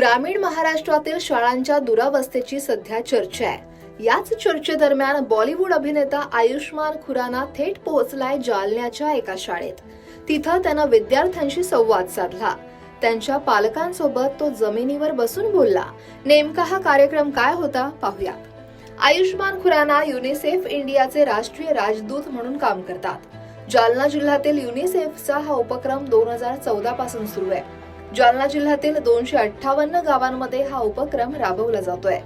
ग्रामीण महाराष्ट्रातील शाळांच्या दुरावस्थेची सध्या चर्चा आहे। याच चर्चेदरम्यान बॉलिवूड अभिनेता आयुष्मान खुराना थेट पोहोचलाय जालन्याच्या एका शाळेत। तिथं त्यानं विद्यार्थ्यांशी संवाद साधला। त्यांच्या पालकांसोबत तो जमिनीवर बसून बोलला। नेमका हा कार्यक्रम काय होता पाहूया। आयुष्मान खुराना युनिसेफ इंडियाचे राष्ट्रीय राजदूत म्हणून काम करतात। जालना जिल्ह्यातील युनिसेफचा हा उपक्रम 2014 पासून सुरू आहे। जालना जिल्ह्यातील 258 गावांमध्ये हा उपक्रम राबवला जातोय।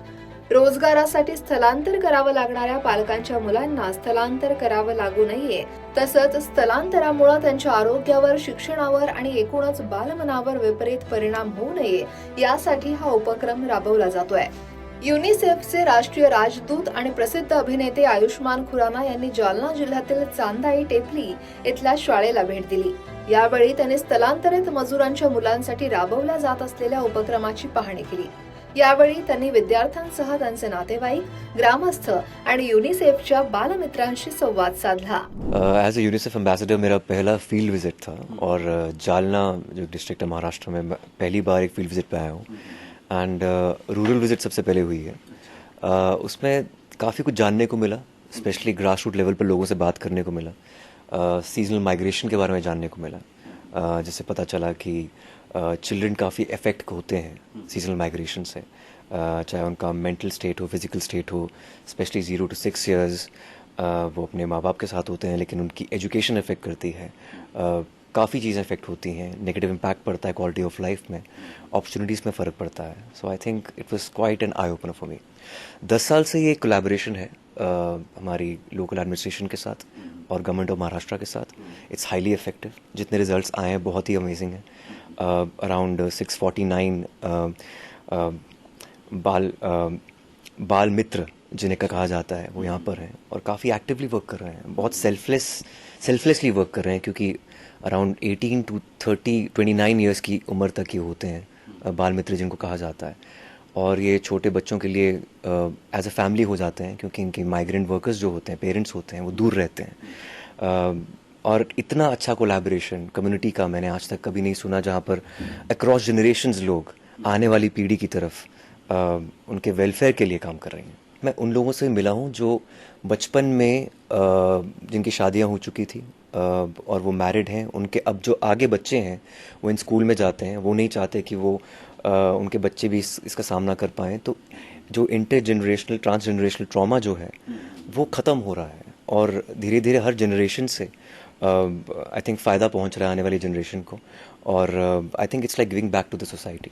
रोजगारासाठी स्थलांतर करावं लागणाऱ्या पालकांच्या मुलांना स्थलांतर करावं लागू नये, तसंच स्थलांतरामुळे त्यांच्या आरोग्यावर, शिक्षणावर आणि एकूणच बालमनावर विपरीत परिणाम होऊ नये यासाठी हा उपक्रम राबवला जातोय। युनिसेफचे राष्ट्रीय राजदूत आणि प्रसिद्ध अभिनेते आयुष्मान खुराना यांनी जालना जिल्ह्यातील चांदाई टेपली इथल्या शाळेला भेट दिली। यावेळी त्यांनी स्थलांतरित मजुरांच्या मुलांसाठी राबवल्या जात असलेल्या उपक्रमाची पाहणी केली। यावेळी त्यांनी विद्यार्थ्यांसह त्यांचे नातेवाईक, ग्रामस्थ आणि युनिसेफच्या बालमित्रांशी संवाद साधला। एज ए यूनिसेफ एम्बेसडर मेरा पहला फील्ड विजिट था और जालना जो डिस्ट्रिक्ट है महाराष्ट्र में पहली बार एक फील्ड विजिट पे आया हूँ। एंड रूरल विजिट सबसे पहले हुई है। उसमें काफ़ी कुछ जानने को मिला, स्पेशली ग्रास रूट लेवल पर लोगों से बात करने को मिला। सीजनल माइग्रेशन के बारे में जानने को मिला। जिससे पता चला कि चिल्ड्रन काफ़ी अफेक्ट होते हैं सीजनल माइग्रेशन से, चाहे उनका मेंटल स्टेट हो, फिजिकल स्टेट हो। स्पेशली 0 to 6 ईयर्स वो अपने माँ बाप के साथ होते हैं, लेकिन उनकी एजुकेशन अफेक्ट करती है। काफ़ी चीज़ें अफेक्ट होती हैं, नेगेटिव इम्पैक्ट पड़ता है क्वालिटी ऑफ लाइफ में, अपॉर्चुनिटीज़ में फ़र्क पड़ता है। So I think it was quite an eye opener for me. 10 साल से ये कोलैबोरेशन है हमारी लोकल एडमिनिस्ट्रेशन के साथ और गवर्नमेंट ऑफ महाराष्ट्र के साथ। It's highly effective. जितने रिजल्ट्स आए हैं बहुत ही अमेजिंग हैं। अराउंड 649 बाल मित्र जिन्हें कहा जाता है वो यहाँ पर हैं और काफ़ी एक्टिवली वर्क कर रहे हैं। बहुत सेल्फलेसली वर्क कर रहे हैं, क्योंकि अराउंड 18 to 29 ईयर्स की उम्र तक ये होते हैं बाल मित्र जिनको कहा जाता है। और ये छोटे बच्चों के लिए एज अ फैमिली हो जाते हैं, क्योंकि इनके माइग्रेंट वर्कर्स जो होते हैं, पेरेंट्स होते हैं, वो दूर रहते हैं। और इतना अच्छा कोलैबोरेशन कम्युनिटी का मैंने आज तक कभी नहीं सुना, जहाँ पर अक्रॉस जनरेशन्स लोग आने वाली पीढ़ी की तरफ उनके वेलफेयर के लिए काम कर रहे हैं। मैं उन लोगों से मिला हूँ जो बचपन में जिनकी शादियाँ हो चुकी थी और वो मैरिड हैं। उनके अब जो आगे बच्चे हैं वो इन स्कूल में जाते हैं, वो नहीं चाहते कि वो उनके बच्चे भी इसका सामना कर पाएँ। तो जो intergenerational transgenerational trauma जो है वो ख़त्म हो रहा है और धीरे धीरे हर जनरेशन से आई थिंक फ़ायदा पहुंच रहा है आने वाली जनरेशन को। और I think it's like giving back to the society.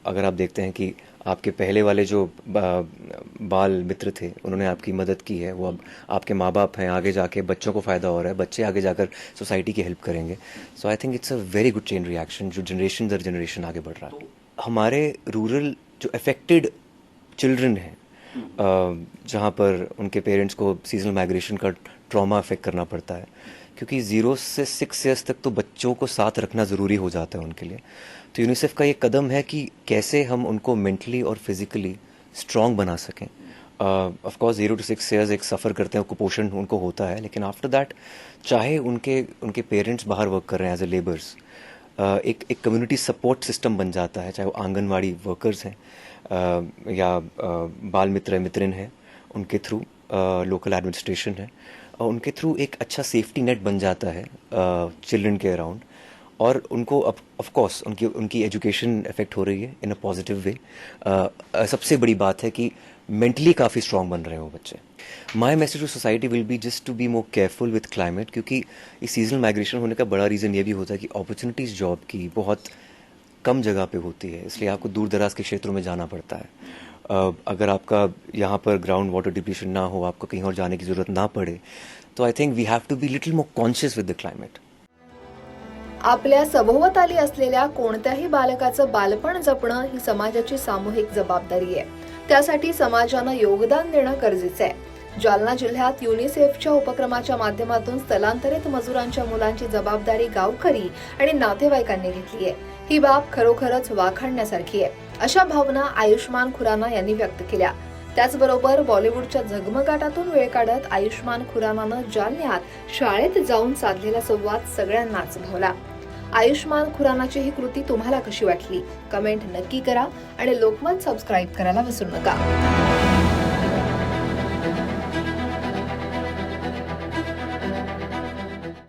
अगर आप देखते हैं कि आपके पहले वाले जो बाल मित्र थे उन्होंने आपकी मदद की है, वो अब आपके माँ बाप हैं, आगे जाके बच्चों को फ़ायदा हो रहा है, बच्चे आगे जाकर सोसाइटी की हेल्प करेंगे। So I think it's a very good chain reaction जो जनरेशन दर जनरेशन आगे बढ़ रहा है। हमारे रूरल जो अफेक्टेड चिल्ड्रन हैं, जहाँ पर उनके पेरेंट्स को सीजनल माइग्रेशन का ट्रॉमा अफेक्ट करना पड़ता है, क्योंकि 0 से 6 ईयर्स तक तो बच्चों को साथ रखना ज़रूरी हो जाता है उनके लिए। तो यूनिसेफ का ये कदम है कि कैसे हम उनको मेंटली और फिजिकली स्ट्रॉन्ग बना सकें। ऑफ कोर्स 0 to 6 ईयर्स एक सफ़र करते हैं, कुपोषण उनको होता है, लेकिन आफ्टर दैट चाहे उनके पेरेंट्स बाहर वर्क कर रहे हैं एज ए लेबर्स, एक कम्युनिटी सपोर्ट सिस्टम बन जाता है, चाहे वो आंगनवाड़ी वर्कर्स हैं या बाल मित्रिन हैं, उनके थ्रू लोकल एडमिनिस्ट्रेशन है, उनके थ्रू एक अच्छा सेफ्टी नेट बन जाता है चिल्ड्रन के अराउंड। और उनको ऑफ कोर्स उनकी एजुकेशन इफेक्ट हो रही है इन अ पॉजिटिव वे। सबसे बड़ी बात है कि मेंटली काफ़ी स्ट्रॉन्ग बन रहे हैं वो बच्चे। My message to society will be just to be more careful with climate, क्योंकि इस सीजनल माइग्रेशन होने का बड़ा रीज़न ये भी होता है कि अपॉर्चुनिटीज़ जॉब की बहुत कम जगह पे होती है, इसलिए आपको दूर दराज के क्षेत्रों में जाना पड़ता है। अगर आपका यहाँ पर ग्राउंड वाटर डिप्लीशन ना हो, आपको कहीं और जाने की ज़रूरत ना पड़े, तो I think we have to be little more conscious with the climate. आपल्या सभोवताली असलेल्या कोणत्याही बालकाचं बालपण जपणं ही समाजाची सामूहिक जबाबदारी आहे। त्यासाठी समाजानं योगदान देणं गरजेचं आहे। जालना जिल्ह्यात युनिसेफच्या उपक्रमाच्या माध्यमातून स्थलांतरित मजुरांच्या मुलांची जबाबदारी गावकरी आणि नातेवाईकांनी घेतली आहे। ही बाब खरोखरच वाखाणण्यासारखी आहे, अशा भावना आयुष्मान खुराना यांनी व्यक्त केल्या। त्याचबरोबर बॉलिवूडच्या झगमगाटातून वेळ काढत आयुष्मान खुरानानं जालन्यात शाळेत जाऊन साधलेला संवाद सगळ्यांनाच भावला। आयुष्मान खुरानाची ही कृती तुम्हाला कशी वाटली? कमेंट नक्की करा आणि लोकमत सबस्क्राईब करायला विसरू नका.